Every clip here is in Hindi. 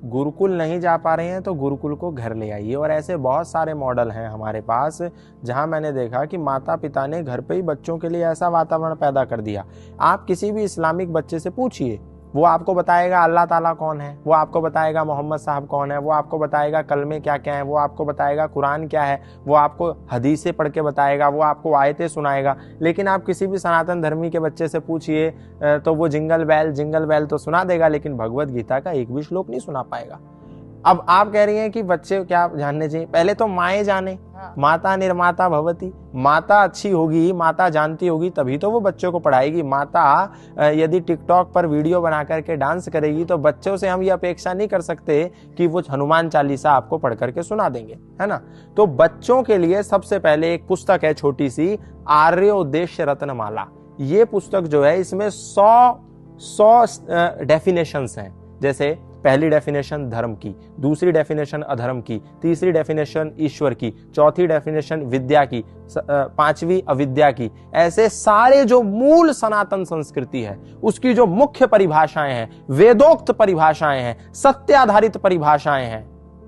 गुरुकुल नहीं जा पा रहे हैं तो गुरुकुल को घर ले आइए। और ऐसे बहुत सारे मॉडल हैं हमारे पास जहां मैंने देखा कि माता पिता ने घर पे ही बच्चों के लिए ऐसा वातावरण पैदा कर दिया। आप किसी भी इस्लामिक बच्चे से पूछिए, वो आपको बताएगा अल्लाह ताला कौन है, वो आपको बताएगा मोहम्मद साहब कौन है, वो आपको बताएगा कलमे क्या क्या है, वो आपको बताएगा कुरान क्या है, वो आपको हदीसें पढ़ के बताएगा, वो आपको आयतें सुनाएगा। लेकिन आप किसी भी सनातन धर्मी के बच्चे से पूछिए तो वो जिंगल बेल तो सुना देगा, लेकिन भगवत गीता का एक भी श्लोक नहीं सुना पाएगा। अब आप कह रही हैं कि बच्चे क्या जानने चाहिए? पहले तो माएँ जाने, माता निर्माता भवती। माता अच्छी होगी, माता जानती होगी, तभी तो वो बच्चों को पढ़ाएगी। माता यदि टिकटॉक पर वीडियो बना करके डांस करेगी तो बच्चों से हम ये अपेक्षा नहीं कर सकते कि वो हनुमान चालीसा आपको पढ़ करके सुना देंगे, है ना। तो बच्चों के लिए सबसे पहले एक पुस्तक है छोटी सी, आर्योद्देश्य रत्नमाला। ये पुस्तक जो है इसमें 100 डेफिनेशंस हैं। जैसे पहली डेफिनेशन धर्म की, दूसरी डेफिनेशन अधर्म की, तीसरी डेफिनेशन ईश्वर की, चौथी डेफिनेशन विद्या की, पांचवी अविद्या की। ऐसे सारे जो मूल सनातन संस्कृति है उसकी जो मुख्य परिभाषाएं हैं, वेदोक्त परिभाषाएं हैं, सत्य आधारित परिभाषाएं हैं,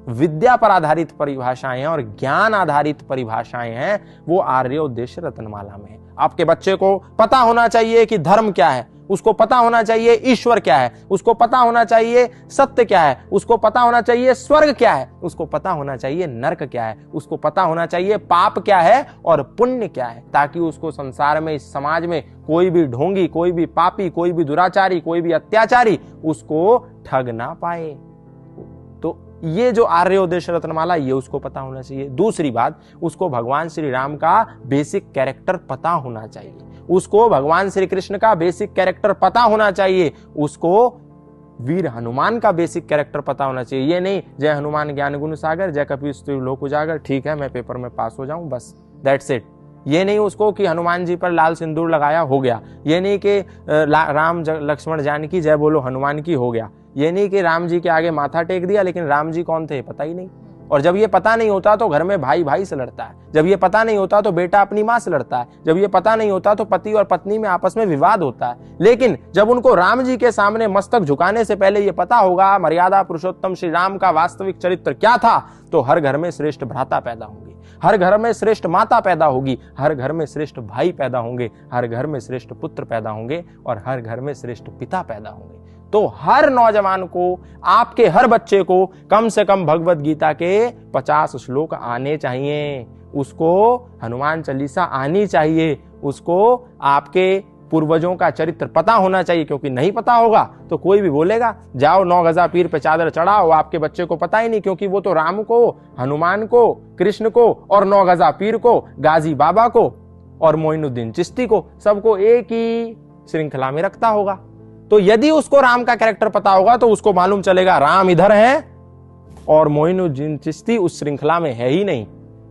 विद्या पर आधारित परिभाषाएं हैं और ज्ञान आधारित परिभाषाएं हैं, वो आर्योद्देश्य रत्नमाला में है। आपके बच्चे को पता होना चाहिए कि धर्म क्या है, उसको पता होना चाहिए ईश्वर क्या है, उसको पता होना चाहिए सत्य क्या है, उसको पता होना चाहिए स्वर्ग क्या है, उसको पता होना चाहिए नरक क्या है, उसको पता होना चाहिए पाप क्या है और पुण्य क्या है, ताकि उसको संसार में, इस समाज में कोई भी ढोंगी, कोई भी पापी, कोई भी दुराचारी, कोई भी अत्याचारी उसको ठग ना पाए। तो ये जो आर्योद्देश्य रत्नमाला, ये उसको पता होना चाहिए। दूसरी बात, उसको भगवान श्री राम का बेसिक कैरेक्टर पता होना चाहिए, उसको भगवान श्री कृष्ण का बेसिक कैरेक्टर पता होना चाहिए, उसको वीर हनुमान का बेसिक कैरेक्टर पता होना चाहिए। ये नहीं जय हनुमान ज्ञान गुण सागर, जय कपीस तिहु लोक उजागर, ठीक है मैं पेपर में पास हो जाऊं बस, दैट्स इट। ये नहीं उसको कि हनुमान जी पर लाल सिंदूर लगाया हो गया, ये नहीं कि राम लक्ष्मण जानकी जय बोलो हनुमान की हो गया, ये नहीं कि राम जी के आगे माथा टेक दिया लेकिन राम जी कौन थे पता ही नहीं। और जब ये पता नहीं होता तो घर में भाई भाई से लड़ता है, जब ये पता नहीं होता तो बेटा अपनी माँ से लड़ता है, जब ये पता नहीं होता तो पति और पत्नी में आपस में विवाद होता है। लेकिन जब उनको राम जी के सामने मस्तक झुकाने से पहले ये पता होगा मर्यादा पुरुषोत्तम श्री राम का वास्तविक चरित्र क्या था, तो हर घर में श्रेष्ठ भ्राता पैदा होंगे, हर घर में श्रेष्ठ माता पैदा होगी, हर घर में श्रेष्ठ भाई पैदा होंगे, हर घर में श्रेष्ठ पुत्र पैदा होंगे और हर घर में श्रेष्ठ पिता पैदा होंगे। तो हर नौजवान को, आपके हर बच्चे को कम से कम भगवत गीता के 50 श्लोक आने चाहिए, उसको हनुमान चालीसा आनी चाहिए, उसको आपके पूर्वजों का चरित्र पता होना चाहिए। क्योंकि नहीं पता होगा तो कोई भी बोलेगा जाओ 9 गजा पीर पे चादर चढ़ाओ, आपके बच्चे को पता ही नहीं, क्योंकि वो तो राम को, हनुमान को, कृष्ण को और 9 गजा पीर को, गाजी बाबा को और मोइनुद्दीन चिश्ती को, सबको एक ही श्रृंखला में रखता होगा। तो यदि उसको राम का कैरेक्टर पता होगा तो उसको मालूम चलेगा राम इधर है और मोइनुद्दीन चिश्ती उस श्रृंखला में है ही नहीं,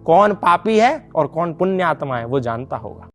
कौन पापी है और कौन पुण्य आत्मा है वो जानता होगा।